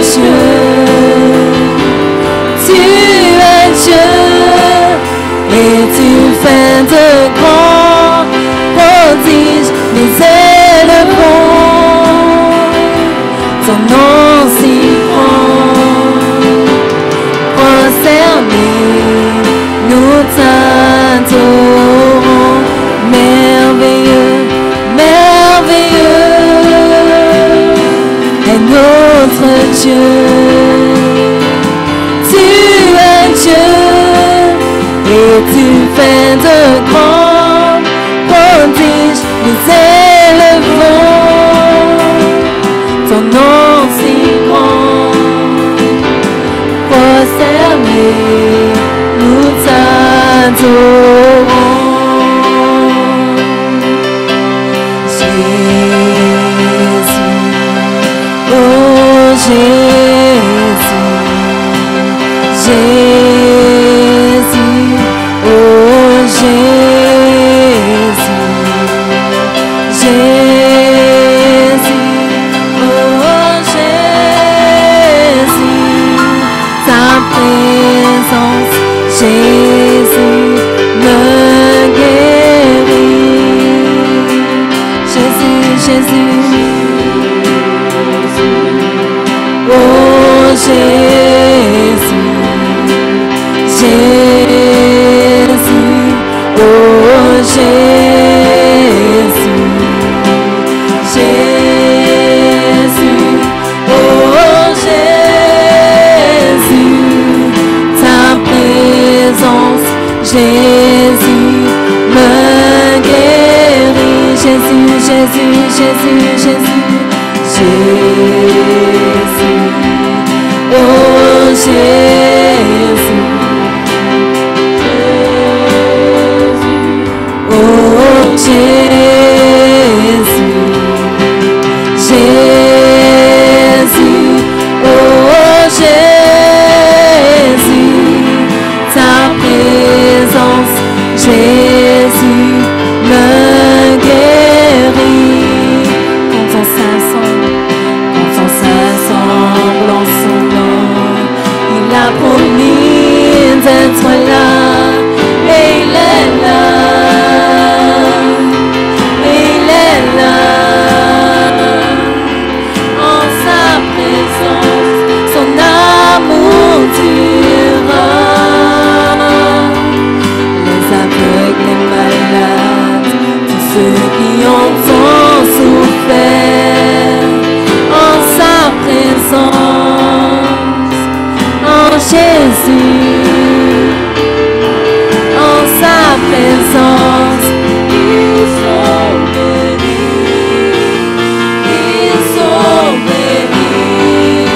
Dieu. Tu es Dieu et tu fais de grands prodiges, nous élevons ton nom si grand. Prosternés, nous t'adorons, merveilleux, merveilleux est notre Dieu. Tu es Dieu et tu fais de grands prodiges, nous élevons ton nom si grand. Prosternés, nous t'adorons. Jésus, oh Jésus, Jésus, oh Jésus, Jésus, oh Jésus, ta présence, Jésus, me guérit. Jésus, Jésus, oh Jésus, Jésus, oh Jésus, Jésus, oh Jésus, ta présence, Jésus, me guérit. Jésus, Jésus, Jésus, Jésus, Jésus, oh Jésus, oh Jésus, Jésus, oh Jésus, ta présence, Jésus, me guérit. Quand on s'assemble en son nom, il a promis d'être là, et il est là, et il est là. En sa présence, son amour durera. Les aveugles, les malades, tous ceux qui ont tant souffert, en sa présence, en Jésus, en sa présence, ils sont bénis, ils sont bénis,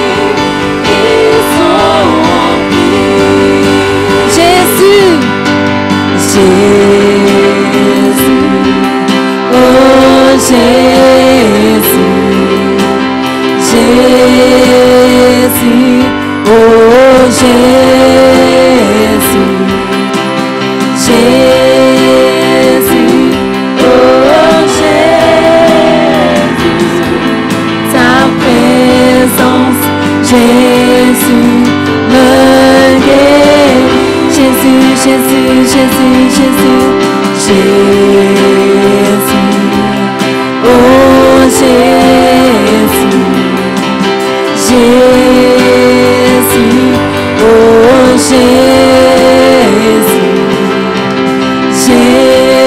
ils sont remplis. Jésus, Jésus, oh Jésus, Jésus, oh Jésus, Jésus, oh Jésus, ta présence, Jésus, me guérit. Jésus, Jésus, Jésus, Jésus, Jésus, oh Jésus, Jésus, oh Jésus,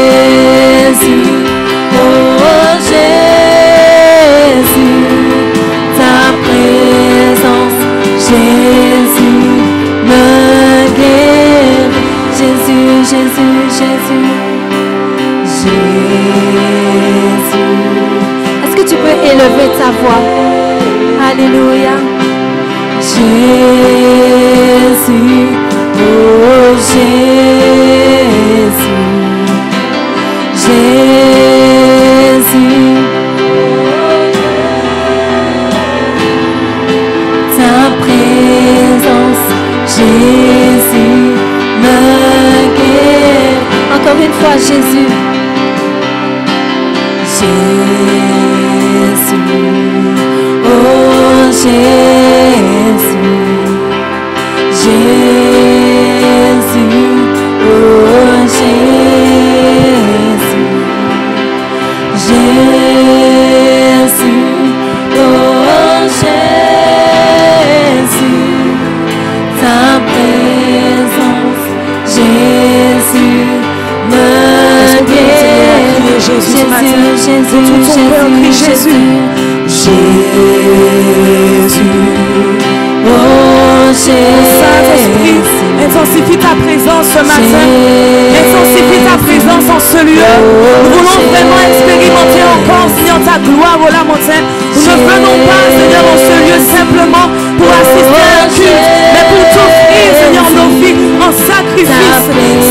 Jésus, oh Jésus, ta présence, Jésus, me guérit. Jésus, Jésus, Jésus, Jésus. Est-ce que tu peux élever ta voix? Alléluia. Jésus, oh Jésus, Jésus, ta présence, Jésus, me guérit. Encore une fois, Jésus. Jésus, oh Jésus. Intensifie ta présence ce matin. Intensifie ta présence en ce lieu. Nous voulons vraiment expérimenter encore, Seigneur, ta gloire au Lamentin. Nous ne venons pas, Seigneur, en ce lieu simplement pour assister à un culte, mais pour t'offrir, Seigneur, nos vies en sacrifice.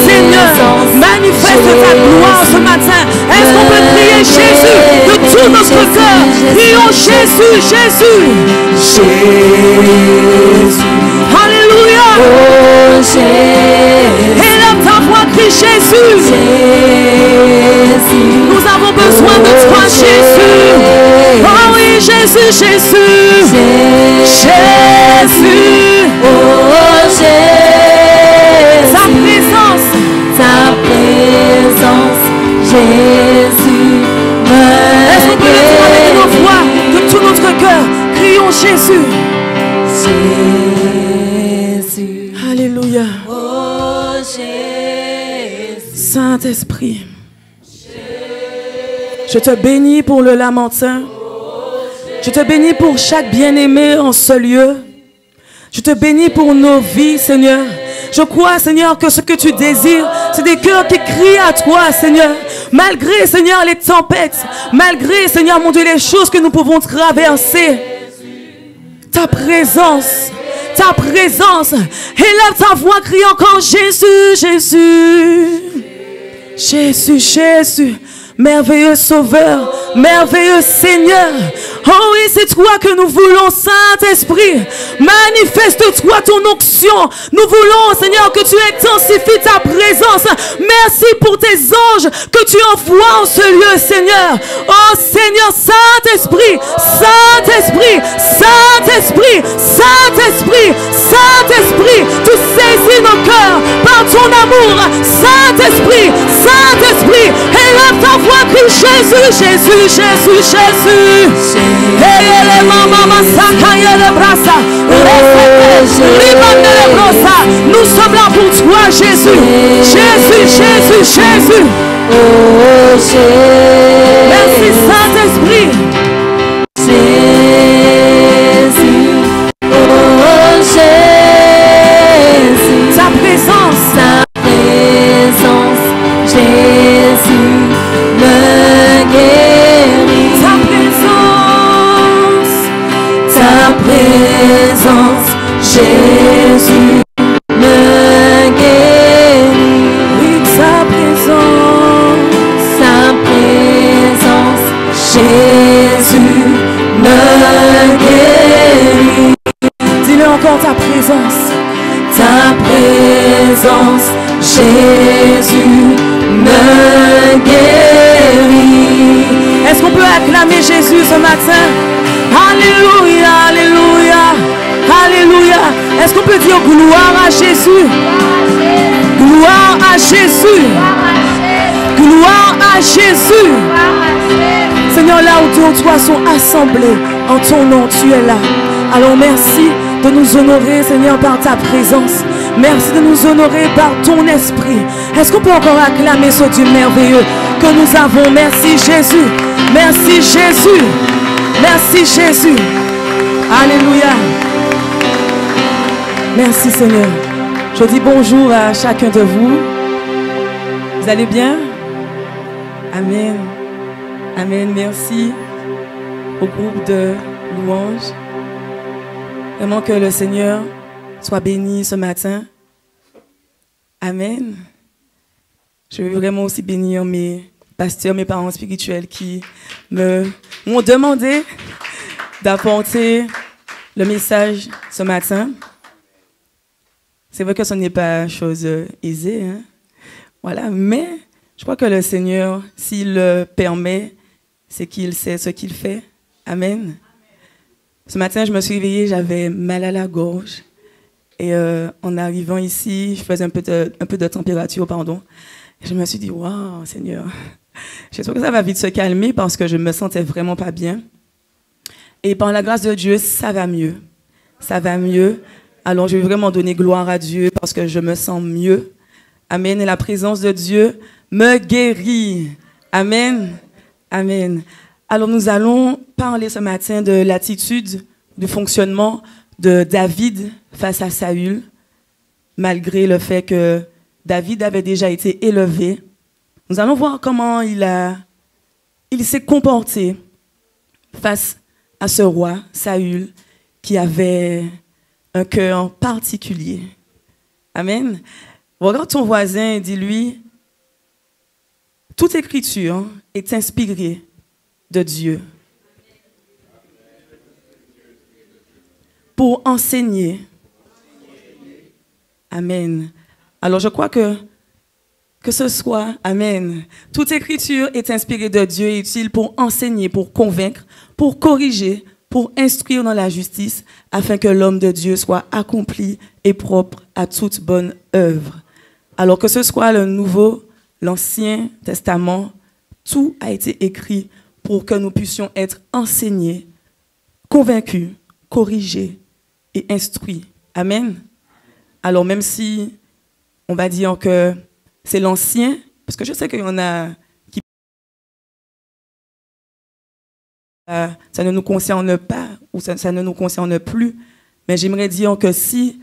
Seigneur, manifeste ta gloire ce matin. Est-ce qu'on peut prier Jésus de tout notre cœur? Prions Jésus, Jésus. Jésus. Alléluia. Oh Jésus. Élève ta voix, crie Jésus. Jésus. Nous avons besoin de toi, Jésus. Oh oui, Jésus, Jésus. Jésus. Oh Jésus. Ta présence. Ta présence, Jésus. Est-ce qu'on peut le dire avec nos voix de tout notre cœur? Crions Jésus. Jésus. Alléluia. Oh Jésus. Saint-Esprit, je te bénis pour le Lamentin. Je te bénis pour chaque bien-aimé en ce lieu. Je te bénis pour nos vies, Seigneur. Je crois, Seigneur, que ce que tu désires, c'est des cœurs qui crient à toi, Seigneur. Malgré, Seigneur, les tempêtes, malgré, Seigneur, mon Dieu, les choses que nous pouvons traverser. Ta présence, élève ta voix, crie encore Jésus, Jésus. Jésus, Jésus, merveilleux Sauveur, merveilleux Seigneur. Oh oui, c'est toi que nous voulons, Saint-Esprit. Manifeste-toi ton onction. Nous voulons, Seigneur, que tu intensifies ta présence. Merci pour tes anges que tu envoies en ce lieu, Seigneur. Oh Seigneur, Saint-Esprit, Saint-Esprit, Saint-Esprit, Saint-Esprit, Saint-Esprit, tu saisis nos cœurs par ton amour. Saint-Esprit, Saint-Esprit, élève ta voix, crie Jésus, Jésus, Jésus, Jésus. Nous sommes là pour toi, Jésus. Jésus, Jésus, Jésus. Oh Jésus. Merci, Saint-Esprit. Jésus. Oh Jésus. Ta présence. Ta présence, Jésus me guérit. Ta présence. Ta présence, Jésus me guérit. Oui, ta présence. Ta présence, Jésus me guérit. Dis-le encore, ta présence. Ta présence, Jésus me guérit. Est-ce qu'on peut acclamer Jésus ce matin? Alléluia, alléluia, alléluia. Est-ce qu'on peut dire gloire à Jésus? Gloire à Jésus. Gloire à Jésus. Seigneur, là où toi sont assemblés en ton nom, tu es là. Alors merci de nous honorer, Seigneur, par ta présence. Merci de nous honorer par ton esprit. Est-ce qu'on peut encore acclamer ce Dieu merveilleux que nous avons? Merci Jésus. Merci Jésus. Merci Jésus. Alléluia. Merci Seigneur. Je dis bonjour à chacun de vous. Vous allez bien? Amen. Amen. Merci au groupe de louanges. Vraiment que le Seigneur soit béni ce matin. Amen. Je veux vraiment aussi bénir mes pasteurs, mes parents spirituels qui m'ont demandé d'apporter le message ce matin. C'est vrai que ce n'est pas chose aisée, hein? Voilà, mais je crois que le Seigneur, s'il le permet, c'est qu'il sait ce qu'il fait. Amen. Ce matin, je me suis réveillée, j'avais mal à la gorge. Et en arrivant ici, je faisais un peu de température, pardon. Et je me suis dit, waouh, Seigneur, j'espère que ça va vite se calmer parce que je me sentais vraiment pas bien. Et par la grâce de Dieu, ça va mieux. Ça va mieux. Alors, je vais vraiment donner gloire à Dieu parce que je me sens mieux. Amen. Et la présence de Dieu me guérit. Amen. Amen. Alors, nous allons parler ce matin de l'attitude, du fonctionnement de David face à Saül, malgré le fait que David avait déjà été élevé. Nous allons voir comment il s'est comporté face à ce roi, Saül, qui avait un cœur particulier. Amen. Regarde ton voisin et dis-lui, toute écriture est inspirée de Dieu pour enseigner. Amen. Alors je crois que ce soit, amen, toute écriture est inspirée de Dieu et utile pour enseigner, pour convaincre, pour corriger, pour instruire dans la justice, afin que l'homme de Dieu soit accompli et propre à toute bonne œuvre. Alors que ce soit le Nouveau, l'Ancien Testament, tout a été écrit pour que nous puissions être enseignés, convaincus, corrigés et instruits. Amen. Alors même si on va dire que c'est l'Ancien, parce que je sais qu'il y en a qui... ça ne nous concerne pas ou ça ne nous concerne plus, mais j'aimerais dire que si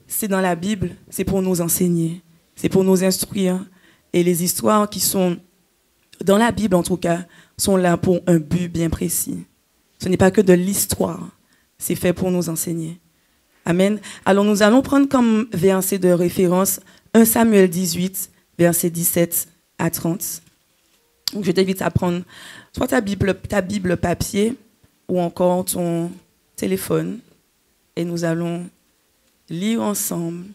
c'est dans la Bible, c'est pour nous enseigner, c'est pour nous instruire. Et les histoires qui sont dans la Bible, en tout cas, sont là pour un but bien précis. Ce n'est pas que de l'histoire, c'est fait pour nous enseigner. Amen. Alors nous allons prendre comme verset de référence 1 Samuel 18, versets 17 à 30. Donc je t'invite à prendre soit ta Bible papier ou encore ton téléphone et nous allons lire ensemble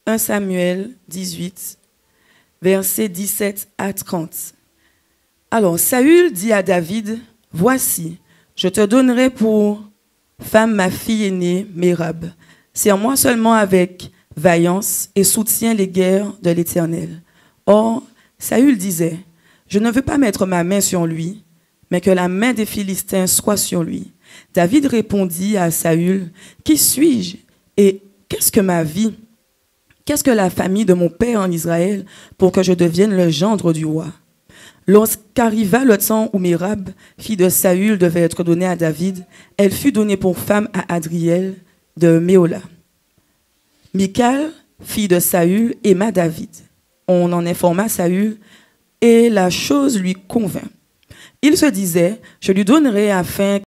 1 Samuel 18, versets 17 à 30. Alors Saül dit à David, « Voici, je te donnerai pour femme ma fille aînée, Mérab. Sers-moi seulement avec vaillance et soutiens les guerres de l'Éternel. » Or, Saül disait, « Je ne veux pas mettre ma main sur lui, mais que la main des Philistins soit sur lui. » David répondit à Saül, « Qui suis-je et qu'est-ce que ma vie? Qu'est-ce que la famille de mon père en Israël pour que je devienne le gendre du roi? » Lorsqu'arriva le temps où Mérab, fille de Saül, devait être donnée à David, elle fut donnée pour femme à Adriel de Méola. Michal, fille de Saül, aima David. On en informa Saül et la chose lui convint. Il se disait, je lui donnerai afin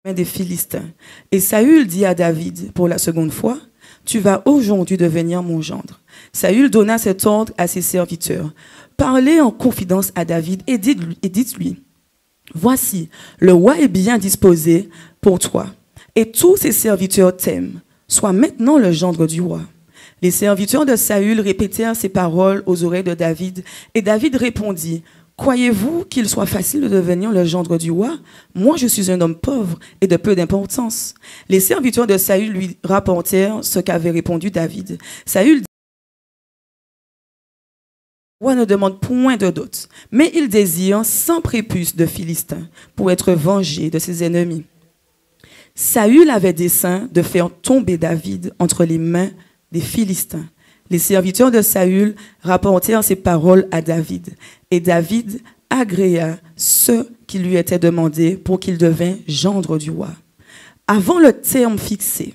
des Philistins. Et Saül dit à David pour la seconde fois, tu vas aujourd'hui devenir mon gendre. Saül donna cet ordre à ses serviteurs. Parlez en confidence à David et dites-lui, voici, le roi est bien disposé pour toi, et tous ses serviteurs t'aiment. Sois maintenant le gendre du roi. Les serviteurs de Saül répétèrent ces paroles aux oreilles de David, et David répondit, croyez-vous qu'il soit facile de devenir le gendre du roi? Moi, je suis un homme pauvre et de peu d'importance. Les serviteurs de Saül lui rapportèrent ce qu'avait répondu David. Saül dit, le roi ne demande point de dot, mais il désire 100 prépuces de Philistins pour être vengé de ses ennemis. Saül avait dessein de faire tomber David entre les mains des Philistins. Les serviteurs de Saül rapportèrent ces paroles à David, et David agréa ce qui lui était demandé pour qu'il devînt gendre du roi. Avant le terme fixé,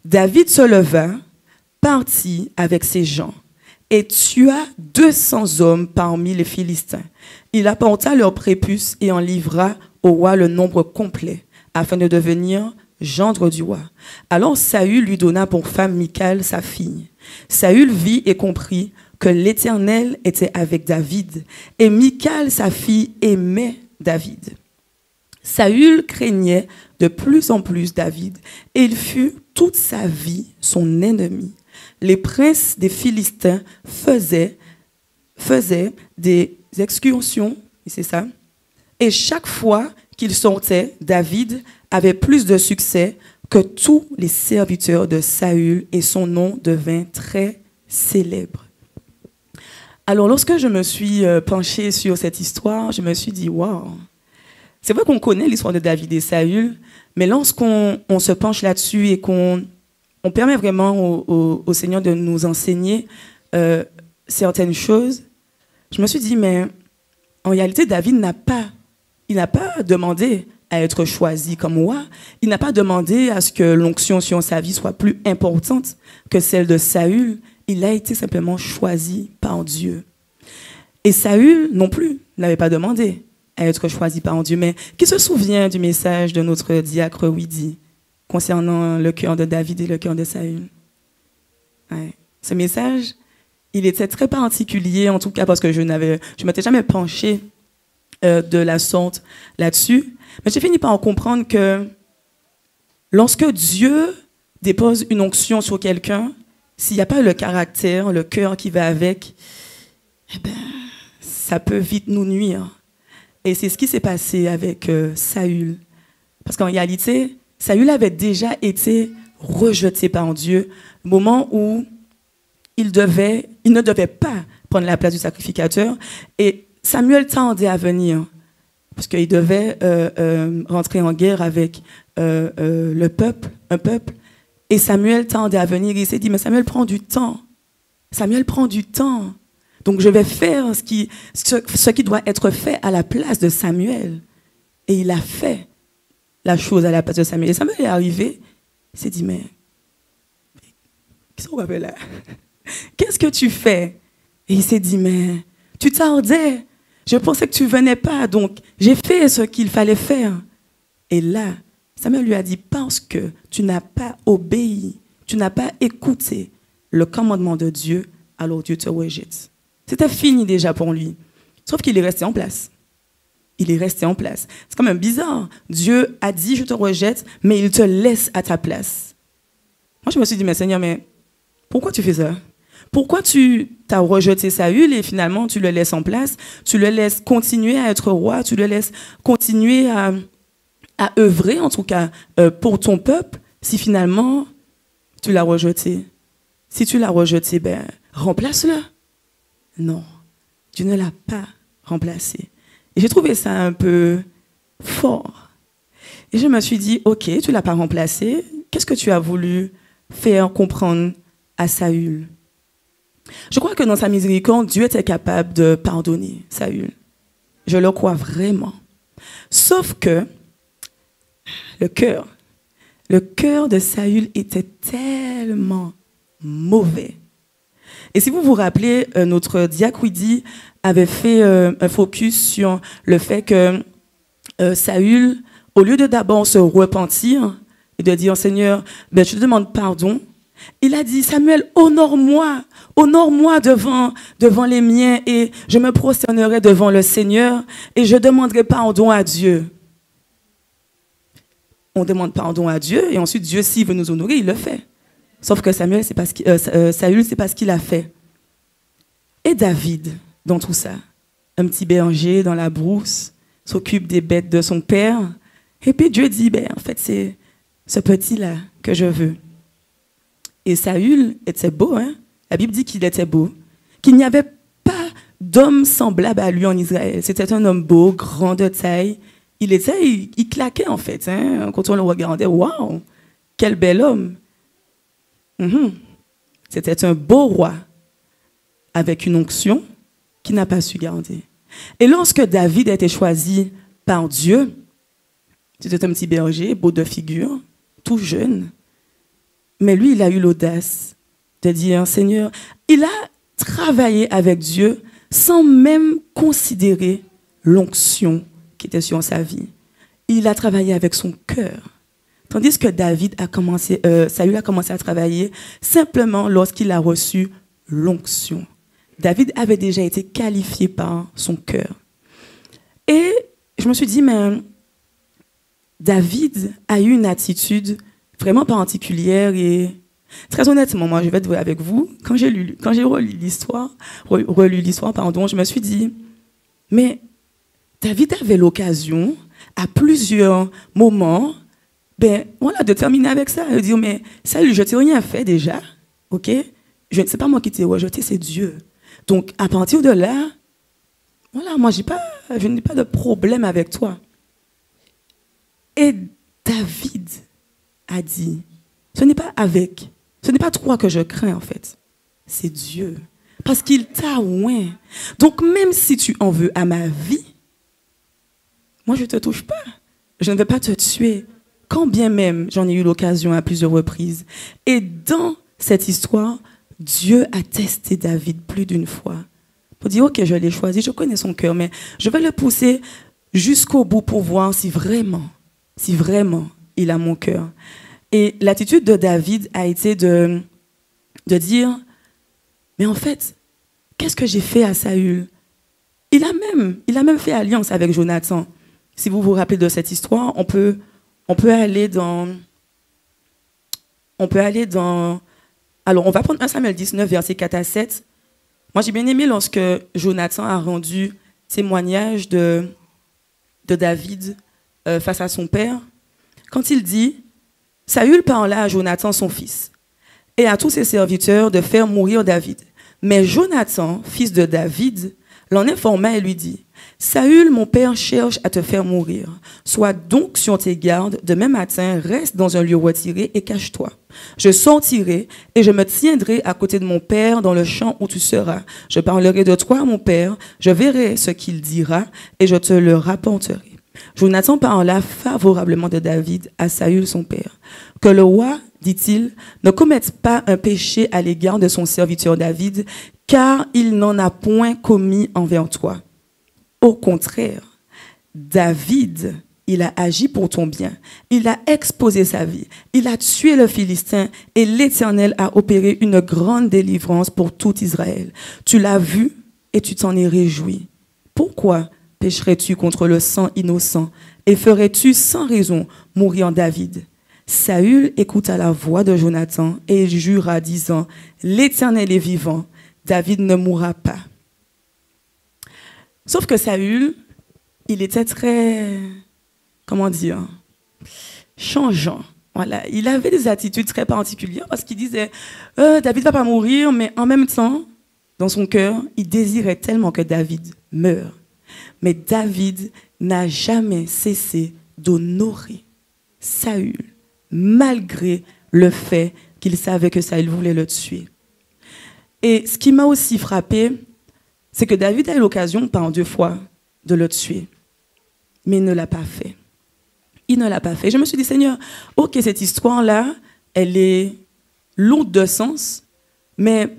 David se leva, partit avec ses gens, et tua 200 hommes parmi les Philistins. Il apporta leurs prépuces et en livra au roi le nombre complet, afin de devenir gendre du roi. Alors Saül lui donna pour femme Michal, sa fille. Saül vit et comprit que l'Éternel était avec David, et Michal, sa fille, aimait David. Saül craignait de plus en plus David, et il fut toute sa vie son ennemi. Les princes des Philistins faisaient des excursions, c'est ça, Et chaque fois qu'il sortait, David avait plus de succès que tous les serviteurs de Saül et son nom devint très célèbre. Alors, lorsque je me suis penchée sur cette histoire, je me suis dit, waouh, c'est vrai qu'on connaît l'histoire de David et Saül, mais lorsqu'on se penche là-dessus et qu'on permet vraiment au Seigneur de nous enseigner certaines choses, je me suis dit, mais en réalité, David n'a pas demandé à être choisi comme roi. Il n'a pas demandé à ce que l'onction sur sa vie soit plus importante que celle de Saül. Il a été simplement choisi par Dieu. Et Saül non plus n'avait pas demandé à être choisi par Dieu. Mais qui se souvient du message de notre diacre Widi concernant le cœur de David et le cœur de Saül? Ouais. Ce message, il était très particulier, en tout cas parce que je m'étais jamais penchée de la sorte là-dessus. Mais j'ai fini par en comprendre que lorsque Dieu dépose une onction sur quelqu'un, s'il n'y a pas le caractère, le cœur qui va avec, eh ben, ça peut vite nous nuire. Et c'est ce qui s'est passé avec Saül. Parce qu'en réalité, Saül avait déjà été rejeté par Dieu au moment où il ne devait pas prendre la place du sacrificateur. Et Samuel tardait à venir, parce qu'il devait rentrer en guerre avec un peuple. Et Samuel tardait à venir. Il s'est dit, mais Samuel prend du temps. Samuel prend du temps. Donc je vais faire ce qui doit être fait à la place de Samuel. Et il a fait la chose à la place de Samuel. Et Samuel est arrivé, il s'est dit, mais qu'est-ce qu'on va faire là? Qu'est-ce que tu fais? Et il s'est dit, mais tu tardais. Je pensais que tu ne venais pas, donc j'ai fait ce qu'il fallait faire. Et là, Samuel lui a dit, parce que tu n'as pas obéi, tu n'as pas écouté le commandement de Dieu, alors Dieu te rejette. C'était fini déjà pour lui. Sauf qu'il est resté en place. Il est resté en place. C'est quand même bizarre. Dieu a dit, je te rejette, mais il te laisse à ta place. Moi, je me suis dit, mais Seigneur, mais pourquoi tu fais ça? Pourquoi tu t'as rejeté Saül et finalement tu le laisses en place? Tu le laisses continuer à être roi, tu le laisses continuer à œuvrer, en tout cas, pour ton peuple, si finalement tu l'as rejeté. Si tu l'as rejeté, ben, remplace-le. Non, Dieu ne l'a pas remplacé. Et j'ai trouvé ça un peu fort. Et je me suis dit, ok, tu ne l'as pas remplacé. Qu'est-ce que tu as voulu faire comprendre à Saül? Je crois que dans sa miséricorde, Dieu était capable de pardonner Saül. Je le crois vraiment. Sauf que le cœur de Saül était tellement mauvais. Et si vous vous rappelez, notre diacre Widi avait fait un focus sur le fait que Saül, au lieu de d'abord se repentir et de dire, Seigneur, ben, je te demande pardon, il a dit, Samuel, honore-moi devant les miens et je me prosternerai devant le Seigneur et je demanderai pardon à Dieu. On demande pardon à Dieu et ensuite Dieu, s'il veut nous honorer, il le fait. Sauf que Saül, c'est pas ce qu'il a fait. Et David, dans tout ça, un petit berger dans la brousse, s'occupe des bêtes de son père. Et puis Dieu dit, ben, en fait, c'est ce petit-là que je veux. Et Saül était beau, hein? La Bible dit qu'il était beau, qu'il n'y avait pas d'homme semblable à lui en Israël. C'était un homme beau, grand de taille. Il claquait en fait, hein? Quand on le regardait, waouh, quel bel homme. C'était un beau roi avec une onction qu'il n'a pas su garder. Et lorsque David a été choisi par Dieu, c'était un petit berger, beau de figure, tout jeune. Mais lui, il a eu l'audace de dire, Seigneur, il a travaillé avec Dieu sans même considérer l'onction qui était sur sa vie. Il a travaillé avec son cœur. Tandis que Saül a commencé à travailler simplement lorsqu'il a reçu l'onction. David avait déjà été qualifié par son cœur. Et je me suis dit, mais David a eu une attitude vraiment particulière et très honnêtement, moi, je vais être vrai avec vous, quand j'ai relu l'histoire, je me suis dit, mais David avait l'occasion, à plusieurs moments, de terminer avec ça. De dire, mais salut, je t'ai rien fait déjà. OK? C'est pas moi qui t'ai rejeté, c'est Dieu. Donc, à partir de là, voilà, moi, je n'ai pas de problème avec toi. Et David a dit, ce n'est pas toi que je crains, en fait. C'est Dieu. Parce qu'il t'a oint. Donc, même si tu en veux à ma vie, moi, je ne te touche pas. Je ne vais pas te tuer. Quand bien même, j'en ai eu l'occasion à plusieurs reprises. Et dans cette histoire, Dieu a testé David plus d'une fois. Pour dire, OK, je l'ai choisi, je connais son cœur, mais je vais le pousser jusqu'au bout pour voir si vraiment il a mon cœur. Et l'attitude de David a été de dire, mais en fait, qu'est-ce que j'ai fait à Saül? Il a même fait alliance avec Jonathan. Si vous vous rappelez de cette histoire, on peut aller dans... Alors, on va prendre 1 Samuel 19, versets 4 à 7. Moi, j'ai bien aimé lorsque Jonathan a rendu témoignage de David face à son père. Quand il dit, Saül parla à Jonathan, son fils, et à tous ses serviteurs de faire mourir David. Mais Jonathan, fils de David, l'en informa et lui dit, Saül, mon père, cherche à te faire mourir. Sois donc sur tes gardes. Demain matin, reste dans un lieu retiré et cache-toi. Je sortirai et je me tiendrai à côté de mon père dans le champ où tu seras. Je parlerai de toi à mon père. Je verrai ce qu'il dira et je te le rapporterai. Jonathan parla favorablement de David à Saül, son père. Que le roi, dit-il, ne commette pas un péché à l'égard de son serviteur David, car il n'en a point commis envers toi. Au contraire, David, il a agi pour ton bien. Il a exposé sa vie. Il a tué le Philistin et l'Éternel a opéré une grande délivrance pour tout Israël. Tu l'as vu et tu t'en es réjoui. Pourquoi pécherais-tu contre le sang innocent et ferais-tu sans raison mourir David? Saül écouta la voix de Jonathan et il jura, disant, l'Éternel est vivant, David ne mourra pas. Sauf que Saül, il était très, changeant. Voilà. Il avait des attitudes très particulières parce qu'il disait, David ne va pas mourir, mais en même temps, dans son cœur, il désirait tellement que David meure. Mais David n'a jamais cessé d'honorer Saül, malgré le fait qu'il savait que Saül voulait le tuer. Et ce qui m'a aussi frappé, c'est que David a eu l'occasion, par 2 fois, de le tuer. Mais il ne l'a pas fait. Il ne l'a pas fait. Je me suis dit, Seigneur, OK, cette histoire-là, elle est lourde de sens, mais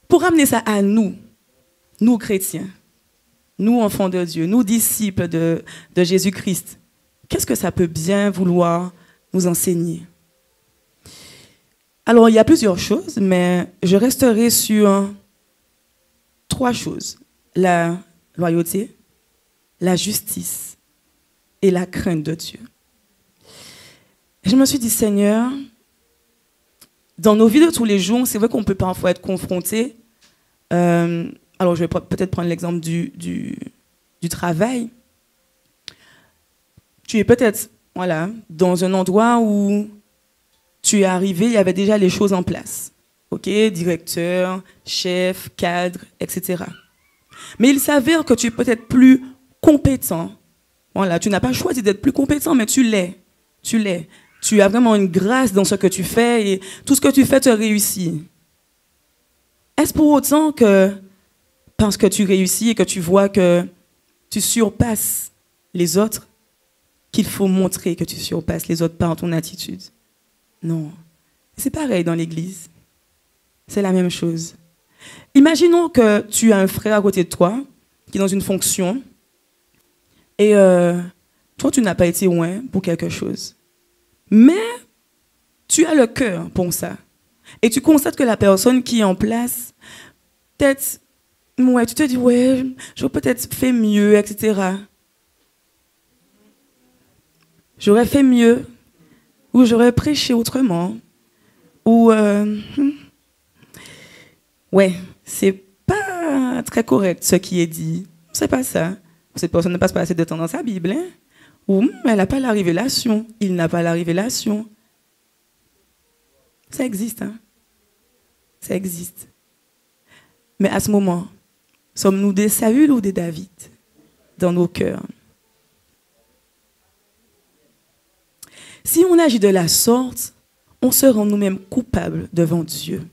pour amener ça à nous chrétiens, nous enfants de Dieu, nous disciples de Jésus-Christ, qu'est-ce que ça peut bien vouloir nous enseigner? Alors, il y a plusieurs choses, mais je resterai sur 3 choses. La loyauté, la justice et la crainte de Dieu. Et je me suis dit, Seigneur, dans nos vies de tous les jours, c'est vrai qu'on peut parfois être confronté. Alors, je vais peut-être prendre l'exemple du travail. Tu es peut-être dans un endroit où tu es arrivé, il y avait déjà les choses en place. OK, directeur, chef, cadre, etc. Mais il s'avère que tu es peut-être plus compétent. Voilà, tu n'as pas choisi d'être plus compétent, mais tu l'es. Tu l'es. Tu as vraiment une grâce dans ce que tu fais et tout ce que tu fais te réussit. Est-ce pour autant que, parce que tu réussis et que tu vois que tu surpasses les autres, qu'il faut montrer que tu surpasses les autres par ton attitude? Non. C'est pareil dans l'Église. C'est la même chose. Imaginons que tu as un frère à côté de toi qui est dans une fonction et toi, tu n'as pas été loin pour quelque chose. Mais tu as le cœur pour ça. Et tu constates que la personne qui est en place, peut-être, tu te dis, j'aurais peut-être fait mieux, etc. J'aurais fait mieux, ou j'aurais prêché autrement, ou... c'est pas très correct ce qui est dit. C'est pas ça. Cette personne ne passe pas assez de temps dans sa Bible. Hein? Ou elle n'a pas la révélation. Il n'a pas la révélation. Ça existe. Hein? Ça existe. Mais à ce moment, sommes-nous des Saül ou des David dans nos cœurs? Si on agit de la sorte, on se rend nous-mêmes coupables devant Dieu.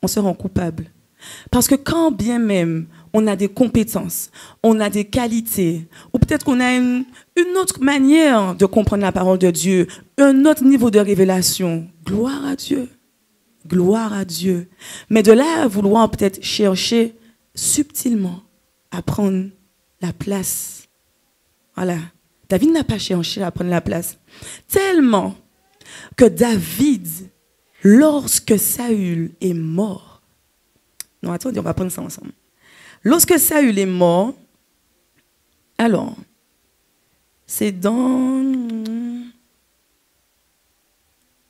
On se rend coupable. Parce que quand bien même on a des compétences, on a des qualités, ou peut-être qu'on a une autre manière de comprendre la parole de Dieu, un autre niveau de révélation, gloire à Dieu. Gloire à Dieu. Mais de là à vouloir peut-être chercher subtilement à prendre la place. Voilà. David n'a pas cherché à prendre la place. Tellement que David, lorsque Saül est mort, non, attendez, on va prendre ça ensemble. Lorsque Saül est mort, alors, c'est dans...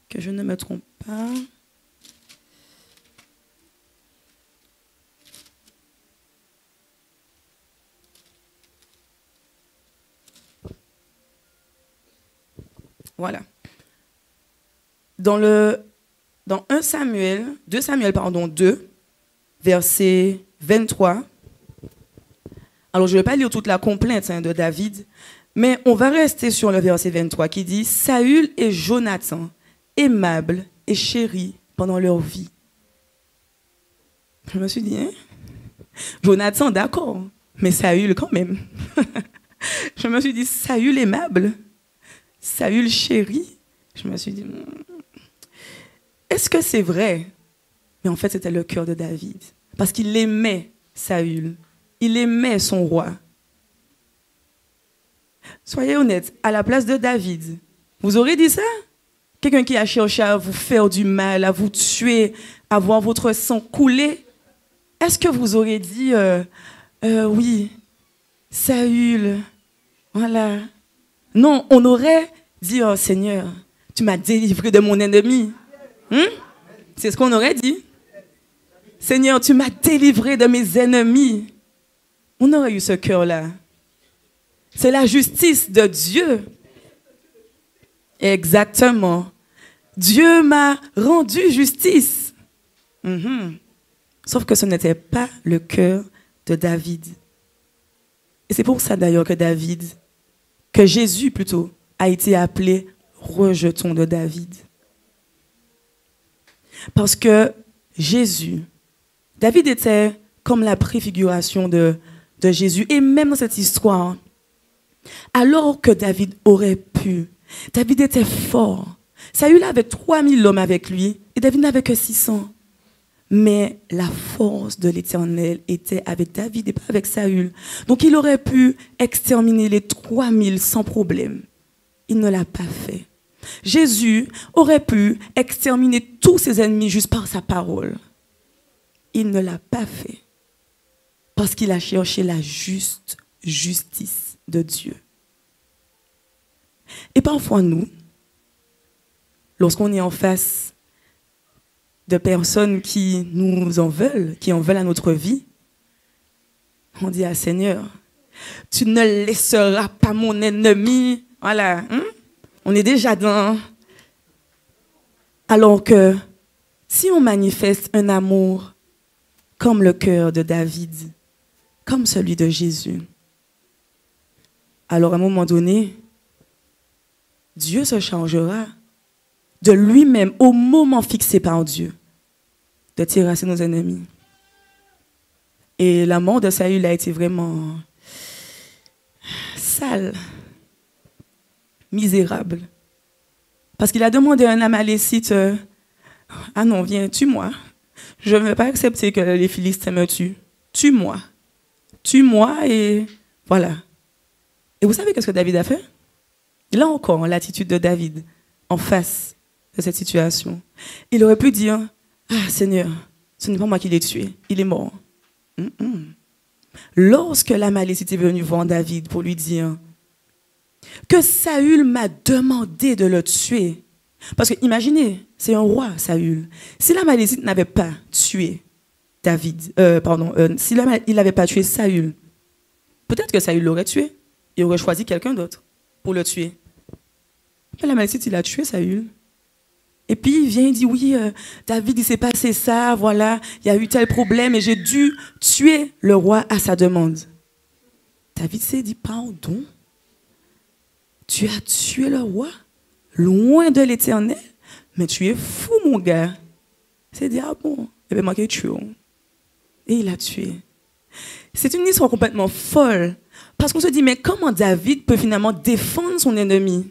que je ne me trompe pas... Voilà. Dans 2 Samuel, pardon, 2, verset 23. Alors, je ne vais pas lire toute la complainte de David, mais on va rester sur le verset 23 qui dit « Saül et Jonathan, aimables et chéris pendant leur vie. » Je me suis dit, hein? Jonathan, d'accord, mais Saül quand même. Je me suis dit, Saül aimable, Saül chéri. Je me suis dit, est-ce que c'est vrai? Mais en fait, c'était le cœur de David. Parce qu'il aimait Saül. Il aimait son roi. Soyez honnêtes, à la place de David, vous aurez dit ça? Quelqu'un qui a cherché à vous faire du mal, à vous tuer, à voir votre sang couler. Est-ce que vous aurez dit, oui, Saül, voilà. Non, on aurait dit, oh Seigneur, tu m'as délivré de mon ennemi. C'est ce qu'on aurait dit. Seigneur, tu m'as délivré de mes ennemis. On aurait eu ce cœur-là. C'est la justice de Dieu. Exactement. Dieu m'a rendu justice. Sauf que ce n'était pas le cœur de David. Et c'est pour ça d'ailleurs que Jésus plutôt, a été appelé rejeton de David. Parce que David était comme la préfiguration de Jésus. Et même dans cette histoire, alors que David était fort. Saül avait 3000 hommes avec lui et David n'avait que 600. Mais la force de l'Éternel était avec David et pas avec Saül. Donc il aurait pu exterminer les 3000 sans problème. Il ne l'a pas fait. Jésus aurait pu exterminer tous ses ennemis juste par sa parole. Il ne l'a pas fait. Parce qu'il a cherché la juste justice de Dieu. Et parfois nous, lorsqu'on est en face de personnes qui nous en veulent, qui en veulent à notre vie, on dit à Seigneur, tu ne laisseras pas mon ennemi. Voilà. On est déjà dans... Alors que si on manifeste un amour comme le cœur de David, comme celui de Jésus, alors à un moment donné, Dieu se chargera de lui-même, au moment fixé par Dieu, de terrasser nos ennemis. Et la mort de Saül a été vraiment sale, misérable. Parce qu'il a demandé à un Amalécite, ah non, viens, tue-moi. Je ne vais pas accepter que les Philistins me tuent. Tue-moi. Tue-moi et voilà. Et vous savez qu'est-ce que David a fait? Là encore, l'attitude de David en face de cette situation. Il aurait pu dire, ah Seigneur, ce n'est pas moi qui l'ai tué, il est mort. Lorsque l'Amalécite est venu voir David pour lui dire que Saül m'a demandé de le tuer, parce que imaginez, c'est un roi Saül. Si l'Amalécite n'avait pas tué s'il n'avait pas tué Saül, peut-être que Saül l'aurait tué. Il aurait choisi quelqu'un d'autre pour le tuer. Mais l'Amalekite, il a tué Saül. Et puis, il vient, il dit, oui, David, il s'est passé ça, voilà, il y a eu tel problème et j'ai dû tuer le roi à sa demande. David s'est dit, pardon, tu as tué le roi, loin de l'Éternel, mais tu es fou, mon gars. Il s'est dit, ah bon, il avait manqué de tuer. Et il a tué. C'est une histoire complètement folle, parce qu'on se dit, mais comment David peut finalement défendre son ennemi?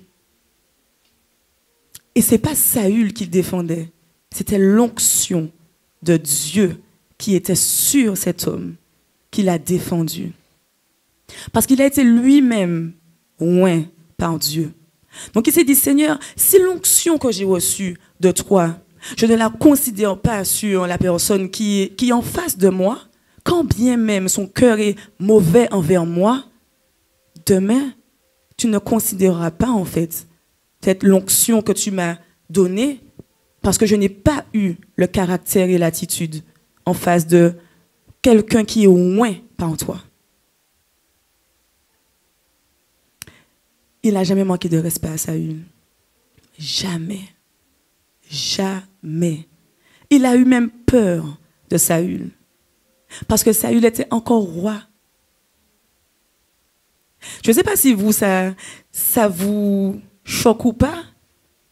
Et ce n'est pas Saül qui le défendait, c'était l'onction de Dieu qui était sur cet homme, qui l'a défendu. Parce qu'il a été lui-même oint par Dieu. Donc il s'est dit, Seigneur, si l'onction que j'ai reçue de toi, je ne la considère pas sur la personne qui est en face de moi, quand bien même son cœur est mauvais envers moi, demain, tu ne considéreras pas en fait cette l'onction que tu m'as donnée, parce que je n'ai pas eu le caractère et l'attitude en face de quelqu'un qui est oint par toi. Il n'a jamais manqué de respect à Saül. Jamais. Jamais. Il a eu même peur de Saül. Parce que Saül était encore roi. Je ne sais pas si vous, ça vous choque ou pas,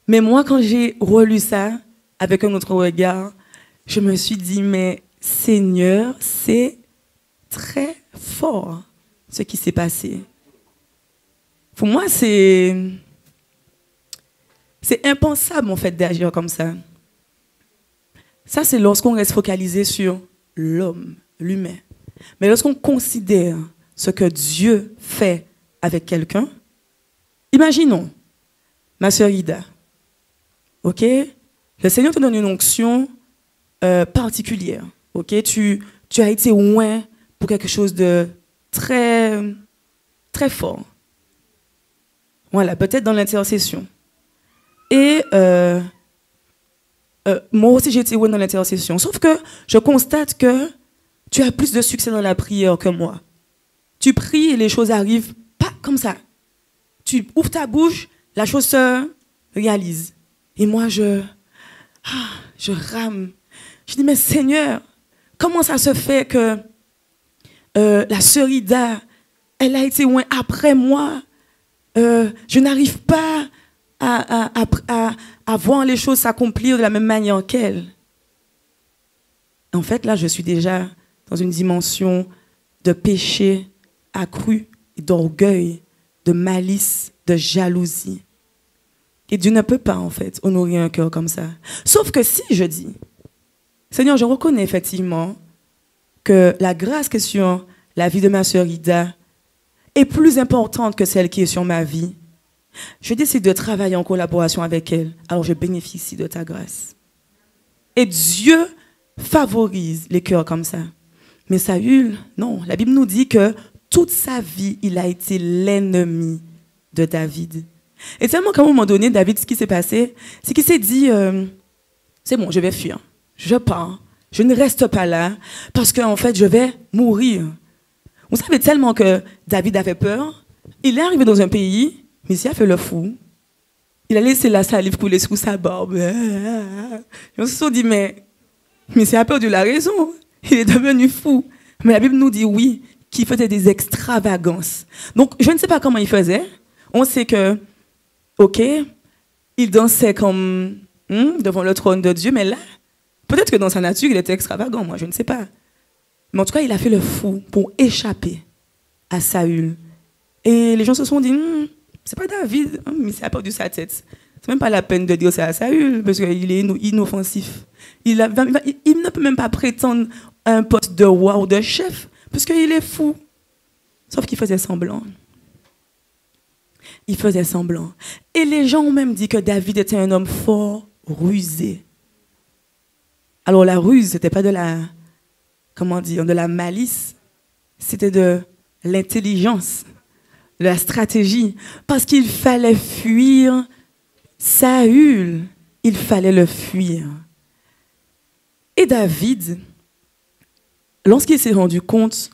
mais moi, quand j'ai relu ça avec un autre regard, je me suis dit, mais Seigneur, c'est très fort ce qui s'est passé. Pour moi, c'est impensable, en fait, d'agir comme ça. Ça, c'est lorsqu'on reste focalisé sur l'homme, l'humain. Mais lorsqu'on considère ce que Dieu fait avec quelqu'un, imaginons, ma sœur Ida, ok? Le Seigneur te donne une onction particulière, ok? Tu as été oint pour quelque chose de très, très fort. Voilà, peut-être dans l'intercession. Et moi aussi, j'ai été oint dans l'intercession. Sauf que je constate que tu as plus de succès dans la prière que moi. Tu pries et les choses arrivent pas comme ça. Tu ouvres ta bouche, la chose se réalise. Et moi, je rame. Je dis, mais Seigneur, comment ça se fait que la sœur Ida, elle a été oint après moi? Je n'arrive pas à voir les choses s'accomplir de la même manière qu'elle. En fait, là, je suis déjà dans une dimension de péché accru, d'orgueil, de malice, de jalousie. Et Dieu ne peut pas, en fait, honorer un cœur comme ça. Sauf que si je dis, Seigneur, je reconnais effectivement que la grâce qui est sur la vie de ma sœur Ida est plus importante que celle qui est sur ma vie, je décide de travailler en collaboration avec elle. Alors je bénéficie de ta grâce. Et Dieu favorise les cœurs comme ça. Mais Saül, non. La Bible nous dit que toute sa vie, il a été l'ennemi de David. Et tellement qu'à un moment donné, David, ce qui s'est passé, c'est qu'il s'est dit, c'est bon, je vais fuir. Je pars. Je ne reste pas là parce qu'en fait, je vais mourir. Vous savez tellement que David avait peur. Il est arrivé dans un pays, mais il a fait le fou. Il a laissé la salive couler sous sa barbe. Ils se sont dit, mais il a perdu la raison. Il est devenu fou. Mais la Bible nous dit, oui, qu'il faisait des extravagances. Donc, je ne sais pas comment il faisait. On sait que, ok, il dansait comme devant le trône de Dieu, mais là, peut-être que dans sa nature, il était extravagant, moi, je ne sais pas. Mais en tout cas, il a fait le fou pour échapper à Saül. Et les gens se sont dit, c'est pas David, mais il a perdu sa tête. C'est même pas la peine de dire ça à Saül, parce qu'il est inoffensif. Il ne peut même pas prétendre à un poste de roi ou de chef, parce qu'il est fou. Sauf qu'il faisait semblant. Il faisait semblant. Et les gens ont même dit que David était un homme fort, rusé. Alors la ruse, c'était pas de la, comment dire, de la malice, c'était de l'intelligence, de la stratégie, parce qu'il fallait fuir Saül, il fallait le fuir. Et David, lorsqu'il s'est rendu compte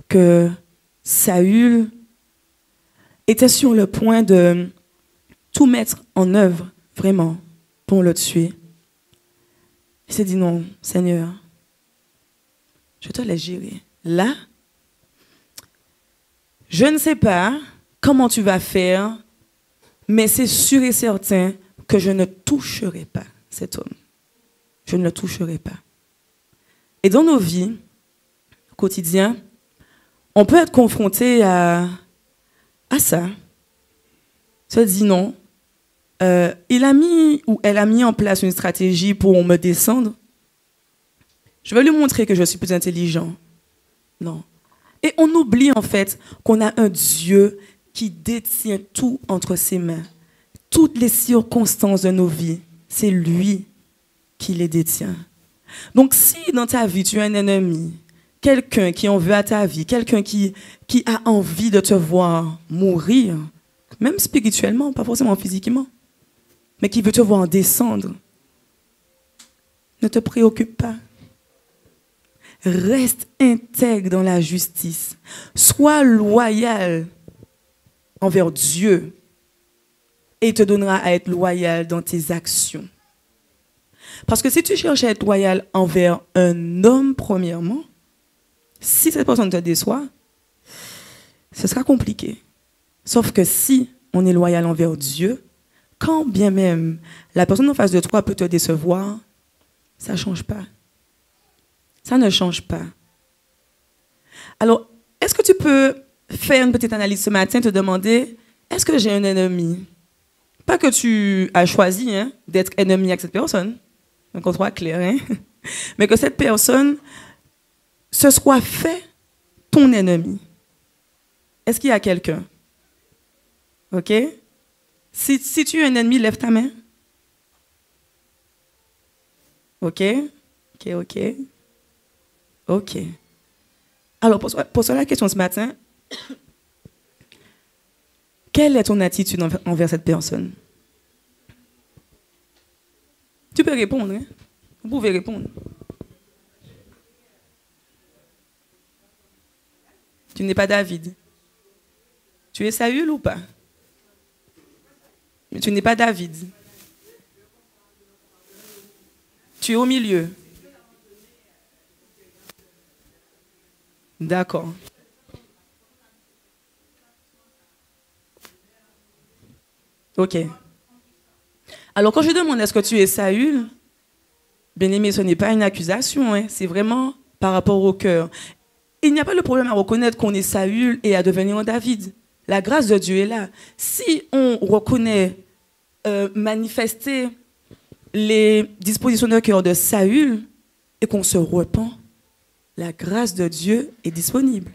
que Saül était sur le point de tout mettre en œuvre, vraiment, pour le tuer, il s'est dit non, Seigneur, je te laisse gérer. Là, je ne sais pas comment tu vas faire, mais c'est sûr et certain que je ne toucherai pas cet homme. Je ne le toucherai pas. Et dans nos vies, au quotidien, on peut être confronté à ça. Se dit non. Il a mis ou elle a mis en place une stratégie pour me descendre. Je vais lui montrer que je suis plus intelligent. Non. Et on oublie en fait qu'on a un Dieu qui détient tout entre ses mains. Toutes les circonstances de nos vies, c'est lui qui les détient. Donc si dans ta vie tu as un ennemi, quelqu'un qui en veut à ta vie, quelqu'un qui a envie de te voir mourir, même spirituellement, pas forcément physiquement, mais qui veut te voir descendre, ne te préoccupe pas. Reste intègre dans la justice. Sois loyal envers Dieu et il te donnera à être loyal dans tes actions. Parce que si tu cherches à être loyal envers un homme, premièrement, si cette personne te déçoit, ce sera compliqué. Sauf que si on est loyal envers Dieu, quand bien même la personne en face de toi peut te décevoir, ça ne change pas. Ça ne change pas. Alors, est-ce que tu peux faire une petite analyse ce matin, te demander, est-ce que j'ai un ennemi? Pas que tu as choisi d'être ennemi avec cette personne, donc on soit clair, mais que cette personne se soit fait ton ennemi. Est-ce qu'il y a quelqu'un? OK? Si tu es un ennemi, lève ta main. OK? OK. OK. Alors, pose-toi la question ce matin. Quelle est ton attitude envers cette personne? Tu peux répondre. Vous pouvez répondre. Tu n'es pas David. Tu es Saül ou pas? Mais tu n'es pas David. Tu es au milieu. D'accord. OK. Alors, quand je demande est-ce que tu es Saül, bien aimé, ce n'est pas une accusation, c'est vraiment par rapport au cœur. Il n'y a pas de problème à reconnaître qu'on est Saül et à devenir un David. La grâce de Dieu est là. Si on reconnaît manifester les dispositions de cœur de Saül et qu'on se repent, la grâce de Dieu est disponible.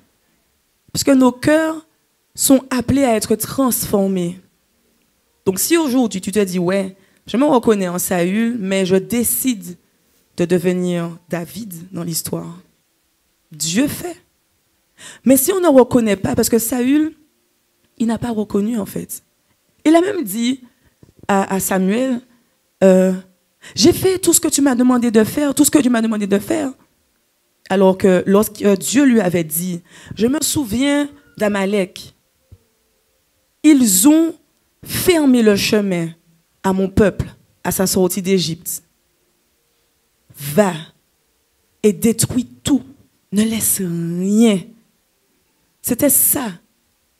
Parce que nos cœurs sont appelés à être transformés. Donc si aujourd'hui tu te dis, ouais, je me reconnais en Saül, mais je décide de devenir David dans l'histoire, Dieu fait. Mais si on ne reconnaît pas, parce que Saül, il n'a pas reconnu en fait. Il a même dit à Samuel, j'ai fait tout ce que tu m'as demandé de faire, tout ce que tu m'as demandé de faire. Alors que lorsque Dieu lui avait dit, je me souviens d'Amalek, ils ont fermé le chemin à mon peuple à sa sortie d'Égypte. Va et détruis tout, ne laisse rien. C'était ça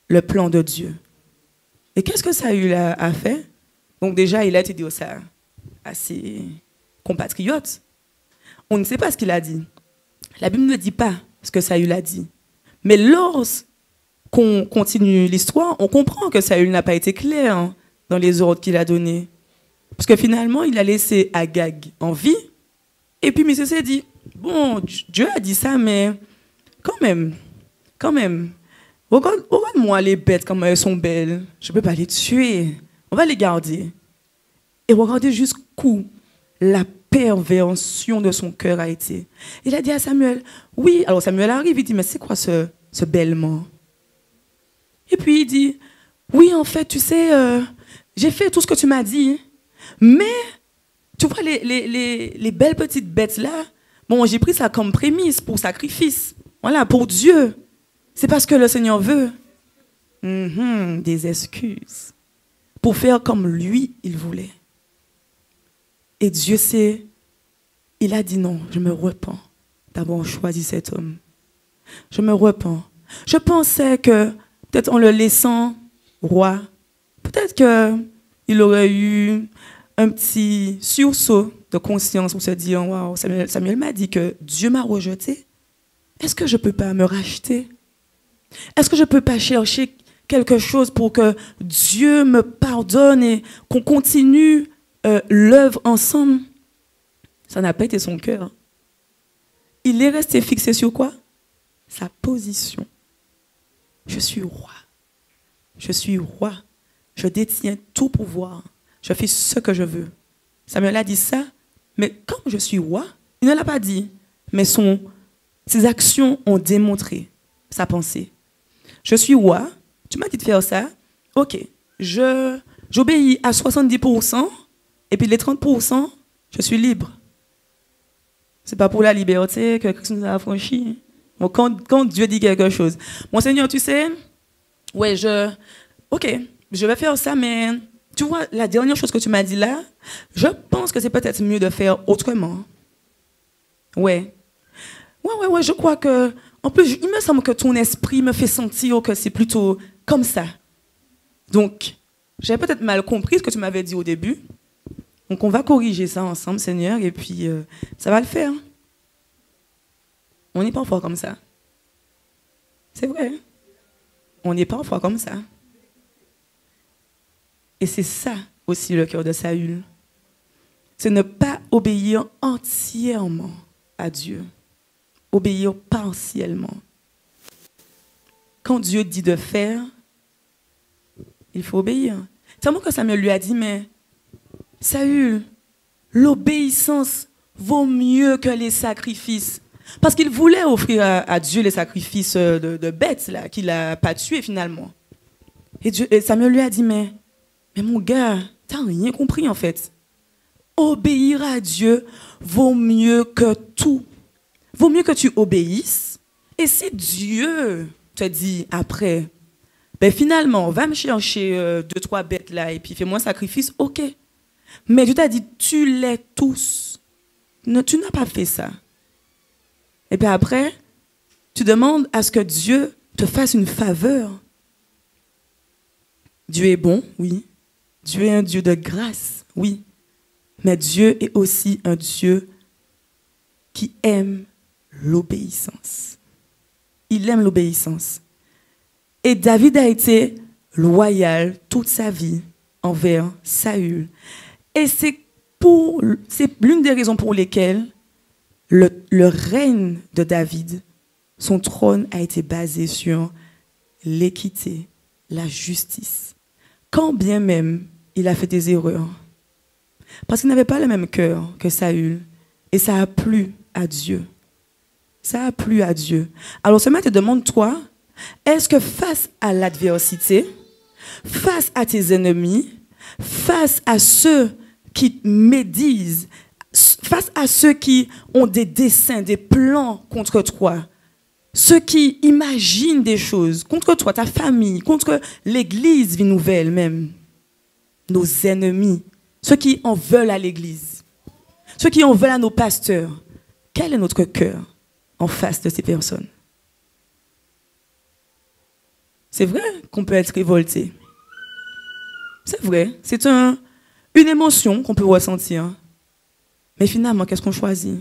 le plan de Dieu. Et qu'est-ce que Saül a fait? Donc déjà, il a été dit à ses compatriotes. On ne sait pas ce qu'il a dit. La Bible ne dit pas ce que Saül a dit. Mais lorsqu'on continue l'histoire, on comprend que Saül n'a pas été clair dans les ordres qu'il a donnés. Parce que finalement, il a laissé Agag en vie. Et puis Monsieur s'est dit, bon, Dieu a dit ça, mais quand même, regarde-moi les bêtes, comment elles sont belles. Je ne peux pas les tuer. On va les garder. Et regardez jusqu'où la perversion de son cœur a été. Il a dit à Samuel, oui, alors Samuel arrive, il dit, mais c'est quoi ce bêlement? Et puis il dit, oui, en fait, tu sais, j'ai fait tout ce que tu m'as dit, mais tu vois les belles petites bêtes là, Bon, j'ai pris ça comme prémisse pour sacrifice. Voilà, pour Dieu. C'est parce que le Seigneur veut. Des excuses. Pour faire comme lui, il voulait. Et Dieu sait, il a dit non, je me repens d'avoir choisi cet homme. Je me repens. Je pensais que, peut-être en le laissant roi, peut-être qu'il aurait eu un petit sursaut de conscience pour se dire, waouh, Samuel m'a dit que Dieu m'a rejeté. Est-ce que je ne peux pas me racheter? Est-ce que je ne peux pas chercher quelque chose pour que Dieu me pardonne et qu'on continue l'œuvre ensemble? Ça n'a pas été son cœur. Il est resté fixé sur quoi? Sa position. Je suis roi. Je suis roi. Je détiens tout pouvoir. Je fais ce que je veux. Samuel a dit ça, mais quand je suis roi, il ne l'a pas dit, mais ses actions ont démontré sa pensée. Je suis roi, tu m'as dit de faire ça, ok, j'obéis à 70%, et puis les 30%, je suis libre. C'est pas pour la liberté que Christ nous a affranchis. Bon, quand Dieu dit quelque chose, mon Seigneur, tu sais, ouais, ok, je vais faire ça, mais tu vois, la dernière chose que tu m'as dit là, je pense que c'est peut-être mieux de faire autrement. Ouais, je crois que, en plus, il me semble que ton esprit me fait sentir que c'est plutôt comme ça. Donc, j'avais peut-être mal compris ce que tu m'avais dit au début. Donc, on va corriger ça ensemble, Seigneur, et puis ça va le faire. On n'est pas parfois comme ça. C'est vrai. On n'est pas parfois comme ça. Et c'est ça aussi le cœur de Saül. C'est ne pas obéir entièrement à Dieu. Obéir partiellement. Quand Dieu dit de faire, il faut obéir. C'est moi que Samuel lui a dit, mais Saül, l'obéissance vaut mieux que les sacrifices. Parce qu'il voulait offrir à Dieu les sacrifices de bêtes là, qu'il n'a pas tués finalement. Et Samuel lui a dit, mais mon gars, tu n'as rien compris en fait. Obéir à Dieu vaut mieux que tout. Vaut mieux que tu obéisses. Et si Dieu te dit après, ben finalement, va me chercher 2-3 bêtes là et puis fais-moi un sacrifice, ok. Mais Dieu t'a dit, tue-les tous. Non, tu n'as pas fait ça. Et puis après, tu demandes à ce que Dieu te fasse une faveur. Dieu est bon, oui. Dieu est un Dieu de grâce, oui. Mais Dieu est aussi un Dieu qui aime l'obéissance. Il aime l'obéissance. Et David a été loyal toute sa vie envers Saül. Et c'est l'une des raisons pour lesquelles le règne de David, son trône a été basé sur l'équité, la justice. Quand bien même il a fait des erreurs. Parce qu'il n'avait pas le même cœur que Saül. Et ça a plu à Dieu. Ça a plu à Dieu. Alors ce matin, demande-toi, est-ce que face à l'adversité, face à tes ennemis, face à ceux qui médisent, face à ceux qui ont des desseins, des plans contre toi, ceux qui imaginent des choses contre toi, ta famille, contre l'église Vie Nouvelle même, nos ennemis, ceux qui en veulent à l'église, ceux qui en veulent à nos pasteurs, quel est notre cœur en face de ces personnes? C'est vrai qu'on peut être révolté. C'est vrai, c'est une émotion qu'on peut ressentir. Mais finalement, qu'est-ce qu'on choisit?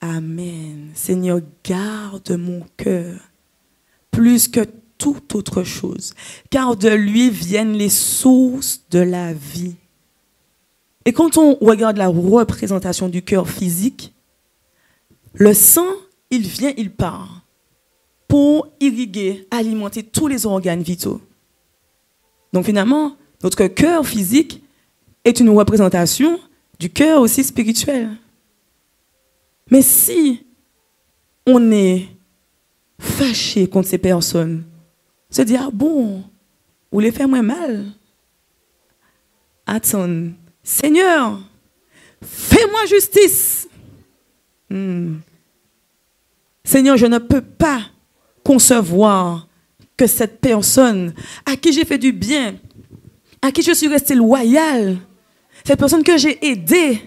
Amen. Seigneur, garde mon cœur plus que toute autre chose, car de lui viennent les sources de la vie. Et quand on regarde la représentation du cœur physique, le sang, il vient, il part pour irriguer, alimenter tous les organes vitaux. Donc finalement, notre cœur physique est une représentation du cœur aussi spirituel. Mais si on est fâché contre ces personnes, se dire, ah bon, vous les faites moins mal. Attends, Seigneur, Fais-moi justice. Seigneur, je ne peux pas concevoir que cette personne à qui j'ai fait du bien, à qui je suis resté loyal, cette personne que j'ai aidée,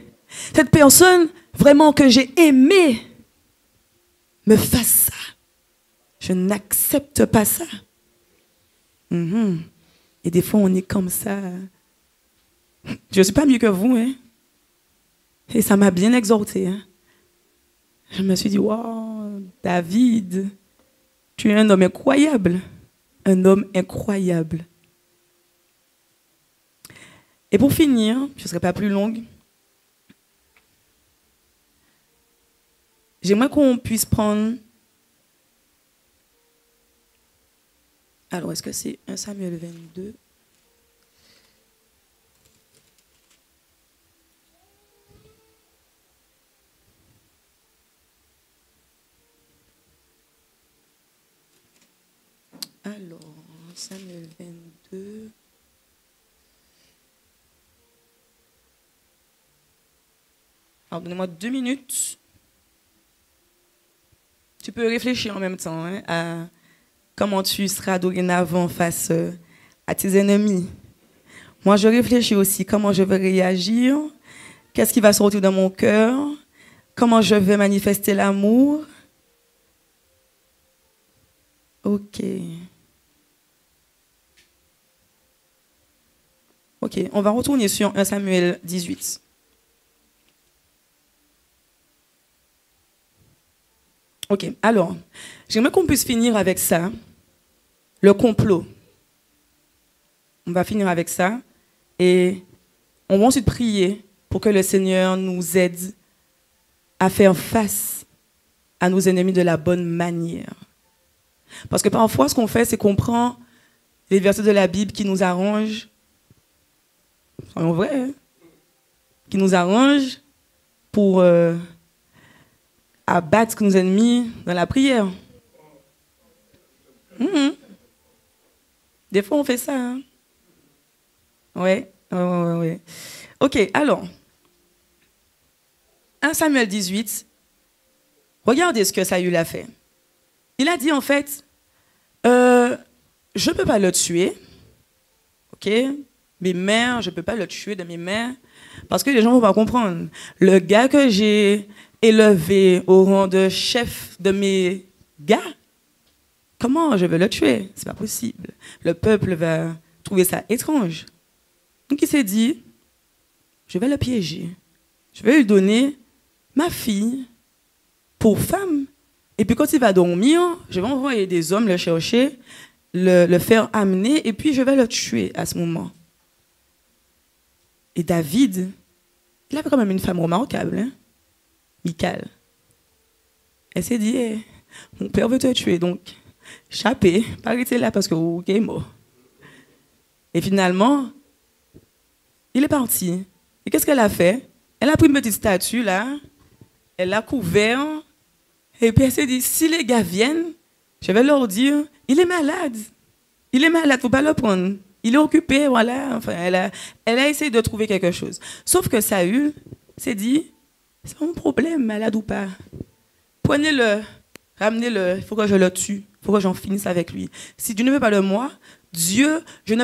cette personne vraiment que j'ai aimée, me fasse ça. Je n'accepte pas ça. Et des fois, on est comme ça. Je ne suis pas mieux que vous, hein. Et ça m'a bien exhorté. Hein. Je me suis dit, wow, David, tu es un homme incroyable. Un homme incroyable. Et pour finir, je ne serai pas plus longue, j'aimerais qu'on puisse prendre... Alors, est-ce que c'est 1 Samuel 22? Alors, Samuel 22. Alors, donnez-moi 2 minutes. Tu peux réfléchir en même temps hein, à comment tu seras dorénavant face à tes ennemis. Moi, je réfléchis aussi comment je vais réagir, qu'est-ce qui va sortir dans mon cœur, comment je vais manifester l'amour. Ok. Ok, on va retourner sur 1 Samuel 18. Ok, alors, j'aimerais qu'on puisse finir avec ça, le complot. On va finir avec ça et on va ensuite prier pour que le Seigneur nous aide à faire face à nos ennemis de la bonne manière. Parce que parfois, ce qu'on fait, c'est qu'on prend les versets de la Bible qui nous arrangent, soyons vrais, hein, qui nous arrangent pour abattre nos ennemis dans la prière. Des fois, on fait ça. Hein? Ouais. Ok, alors, 1 Samuel 18, regardez ce que Saül a fait. Il a dit en fait, je ne peux pas le tuer, ok? Mes mains, je ne peux pas le tuer de mes mains, parce que les gens ne vont pas comprendre. Le gars que j'ai élevé au rang de chef de mes gars, comment je vais le tuer? C'est pas possible. Le peuple va trouver ça étrange. Donc il s'est dit, je vais le piéger. Je vais lui donner ma fille pour femme. Et puis quand il va dormir, je vais envoyer des hommes le chercher, le faire amener, et puis je vais le tuer à ce moment. Et David, il avait quand même une femme remarquable, hein? Michal. Elle s'est dit, hey, mon père veut te tuer, donc chaper, pas rester là parce que vous êtes mort. Et finalement, il est parti. Et qu'est-ce qu'elle a fait? Elle a pris une petite statue là, elle l'a couvert, et puis elle s'est dit, si les gars viennent, je vais leur dire, il est malade. Il est malade, il ne faut pas le prendre. Il est occupé, voilà. Enfin, elle a essayé de trouver quelque chose. Sauf que Saül s'est dit, c'est pas mon problème, malade ou pas. Prenez-le, ramenez-le, il faut que je le tue, il faut que j'en finisse avec lui. Si Dieu ne veut pas de moi, Dieu, je ne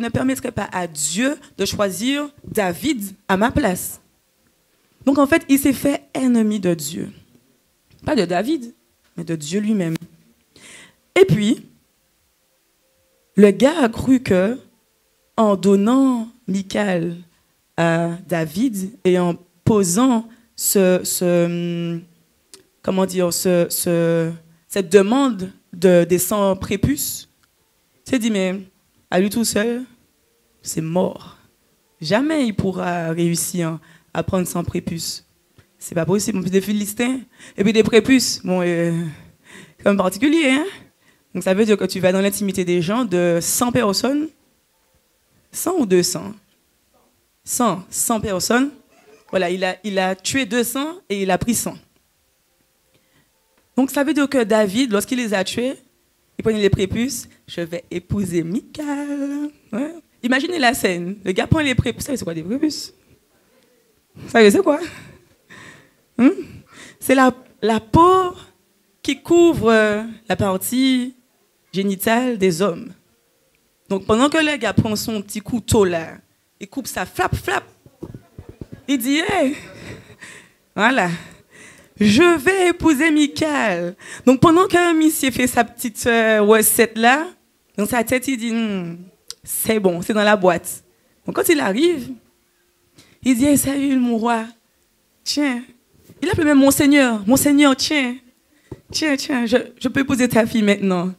permettrai pas à Dieu de choisir David à ma place. Donc en fait, il s'est fait ennemi de Dieu. Pas de David, mais de Dieu lui-même. Et puis, le gars a cru que, en donnant Michal à David et en posant cette demande des 100 prépuces, il s'est dit, mais à lui tout seul, c'est mort. Jamais il pourra réussir à prendre 100 prépuces. C'est pas possible. Des Philistins et puis des prépuces, bon, c'est comme particulier, hein? Donc ça veut dire que tu vas dans l'intimité des gens de 100 personnes, 100 ou 200? 100 personnes. Voilà, il a tué 200 et il a pris 100. Donc ça veut dire que David, lorsqu'il les a tués, il prenait les prépuces, je vais épouser Michal. Ouais. Imaginez la scène. Le gars prend les prépuces. C'est quoi des prépuces? Vous savez, c'est quoi? C'est la peau qui couvre la partie génitale des hommes. Donc, pendant que le gars prend son petit couteau là, il coupe ça, flap, flap, il dit, hey, voilà, je vais épouser Michael. Donc, pendant que monsieur fait sa petite recette là, dans sa tête, il dit, c'est bon, c'est dans la boîte. Donc, quand il arrive, il dit, hey, salut, mon roi, tiens. Il appelle même Monseigneur, tiens, je peux épouser ta fille maintenant.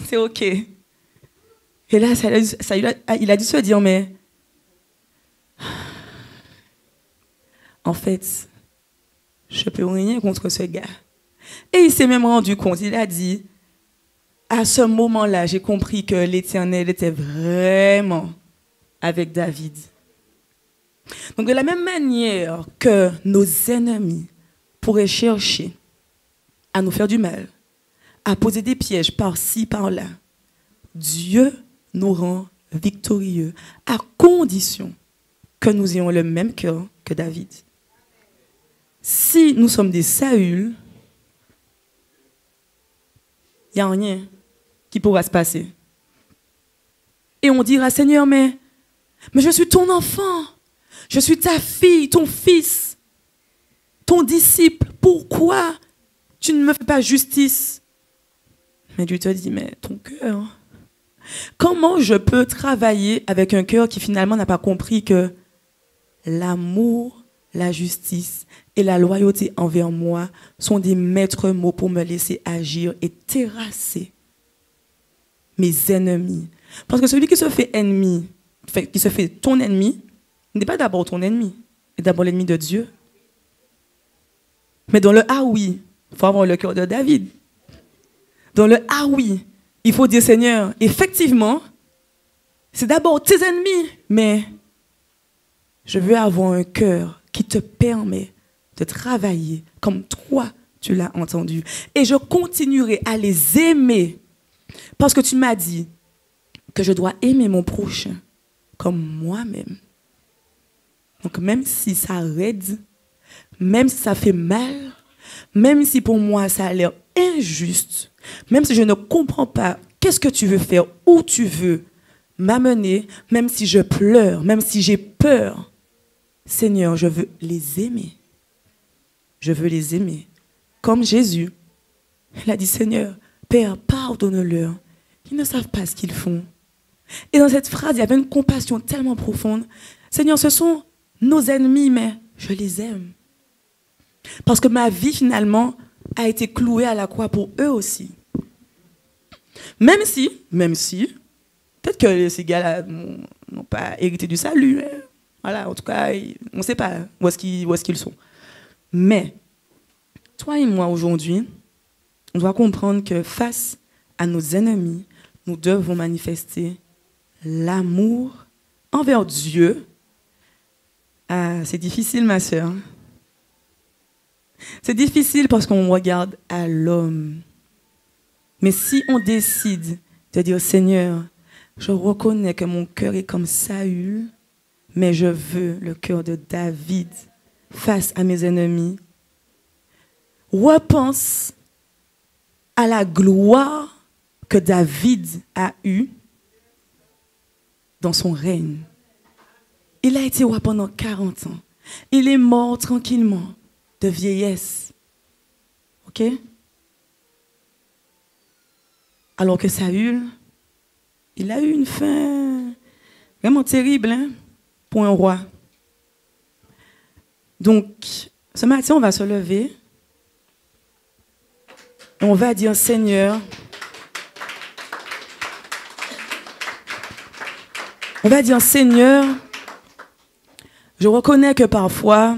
C'est OK. Et là, il a dû se dire, mais en fait, je peux rien contre ce gars. Et il s'est même rendu compte, il a dit, à ce moment-là, j'ai compris que l'Éternel était vraiment avec David. Donc de la même manière que nos ennemis pourraient chercher à nous faire du mal, à poser des pièges par-ci, par-là, Dieu nous rend victorieux à condition que nous ayons le même cœur que David. Si nous sommes des Saül, il n'y a rien qui pourra se passer. Et on dira, Seigneur, mais je suis ton enfant, je suis ta fille, ton fils, ton disciple. Pourquoi tu ne me fais pas justice? Mais Dieu te dit, mais ton cœur, comment je peux travailler avec un cœur qui finalement n'a pas compris que l'amour, la justice et la loyauté envers moi sont des maîtres mots pour me laisser agir et terrasser mes ennemis? Parce que celui qui se fait ennemi, qui se fait ton ennemi, n'est pas d'abord ton ennemi, c'est d'abord l'ennemi de Dieu. Mais dans le ah oui, il faut avoir le cœur de David. Dans le ah oui, il faut dire, Seigneur, effectivement, c'est d'abord tes ennemis, mais je veux avoir un cœur qui te permet de travailler comme toi, tu l'as entendu. Et je continuerai à les aimer parce que tu m'as dit que je dois aimer mon prochain comme moi-même. Donc même si ça raide, même si ça fait mal, même si pour moi ça a l'air injuste, même si je ne comprends pas qu'est-ce que tu veux faire, où tu veux m'amener, même si je pleure, même si j'ai peur, Seigneur, je veux les aimer. Je veux les aimer. Comme Jésus, il a dit, Seigneur, Père, pardonne-leur. Ils ne savent pas ce qu'ils font. Et dans cette phrase, il y avait une compassion tellement profonde. Seigneur, ce sont nos ennemis, mais je les aime. Parce que ma vie, finalement, a été clouée à la croix pour eux aussi. Même si, peut-être que ces gars-là n'ont pas hérité du salut. Hein. Voilà, en tout cas, on ne sait pas où est-ce qu'ils sont. Mais, toi et moi, aujourd'hui, on doit comprendre que face à nos ennemis, nous devons manifester l'amour envers Dieu. Ah, c'est difficile, ma sœur. C'est difficile parce qu'on regarde à l'homme. Mais si on décide de dire, Seigneur, je reconnais que mon cœur est comme Saül, mais je veux le cœur de David face à mes ennemis. Repense à la gloire que David a eue dans son règne. Il a été roi pendant 40 ans. Il est mort tranquillement de vieillesse. OK? Alors que Saül, il a eu une fin vraiment terrible, hein, pour un roi. Donc, ce matin, on va se lever et on va dire, Seigneur, je reconnais que parfois,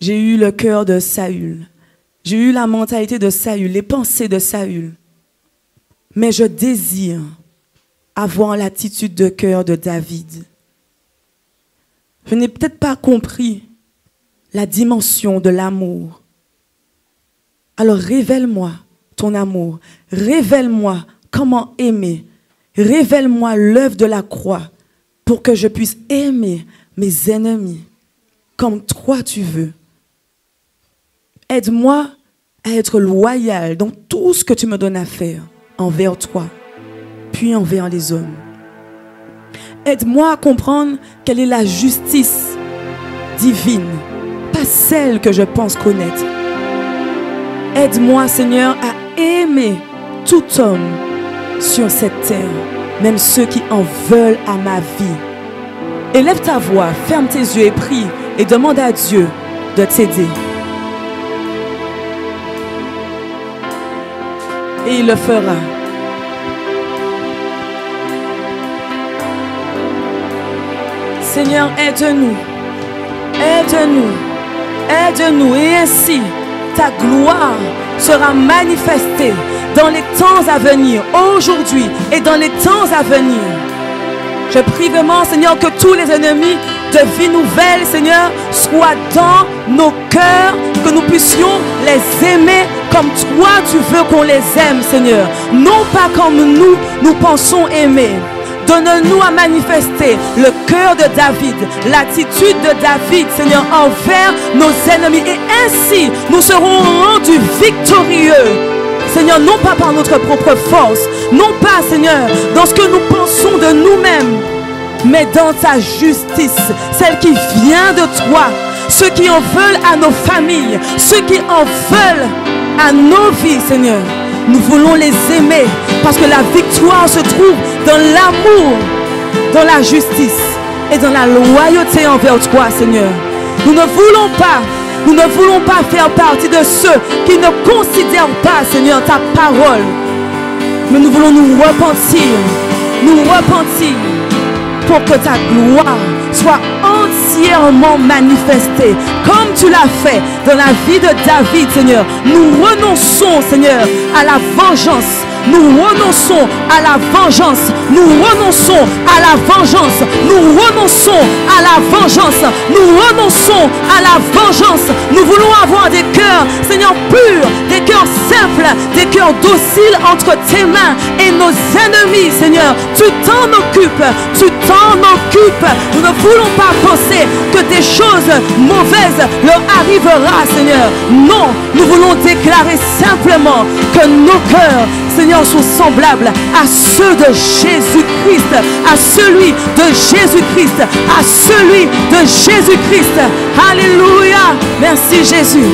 j'ai eu le cœur de Saül. J'ai eu la mentalité de Saül, les pensées de Saül. Mais je désire avoir l'attitude de cœur de David. Je n'ai peut-être pas compris la dimension de l'amour. Alors révèle-moi ton amour. Révèle-moi comment aimer. Révèle-moi l'œuvre de la croix pour que je puisse aimer mes ennemis. comme toi tu veux. Aide-moi à être loyal dans tout ce que tu me donnes à faire envers toi, puis envers les hommes. Aide-moi à comprendre quelle est la justice divine, pas celle que je pense connaître. Aide-moi, Seigneur, à aimer tout homme sur cette terre, même ceux qui en veulent à ma vie. Élève ta voix, ferme tes yeux et prie et demande à Dieu de t'aider. Et il le fera. Seigneur, aide-nous, aide-nous, aide-nous, et ainsi ta gloire sera manifestée dans les temps à venir, aujourd'hui et dans les temps à venir. Je prie vraiment, Seigneur, que tous les ennemis de vie nouvelle, Seigneur, soient dans nos cœurs, que nous puissions les aimer comme toi tu veux qu'on les aime, Seigneur. Non pas comme nous pensons aimer. Donne-nous à manifester le cœur de David, l'attitude de David, Seigneur, envers nos ennemis. Et ainsi, nous serons rendus victorieux. Seigneur, non pas par notre propre force, non pas, Seigneur, dans ce que nous pensons de nous-mêmes, mais dans ta justice, celle qui vient de toi. Ceux qui en veulent à nos familles, ceux qui en veulent à nos vies, Seigneur. Nous voulons les aimer parce que la victoire se trouve dans l'amour, dans la justice et dans la loyauté envers toi, Seigneur. Nous ne voulons pas faire partie de ceux qui ne considèrent pas, Seigneur, ta parole. Mais nous voulons nous repentir pour que ta gloire soit entièrement manifestée, comme tu l'as fait dans la vie de David, Seigneur. Nous renonçons, Seigneur, à la vengeance. Nous renonçons à la vengeance. Nous renonçons à la vengeance. Nous renonçons à la vengeance. Nous renonçons à la vengeance. Nous voulons avoir des cœurs, Seigneur, purs, des cœurs simples, des cœurs dociles entre tes mains. Et nos ennemis, Seigneur, tu t'en occupes. Tu t'en occupes. Nous ne voulons pas penser que des choses mauvaises leur arrivera, Seigneur. Non, nous voulons déclarer simplement que nos cœurs, Seigneur, sont semblables à ceux de Jésus-Christ, à celui de Jésus-Christ, à celui de Jésus-Christ. Alléluia. Merci Jésus.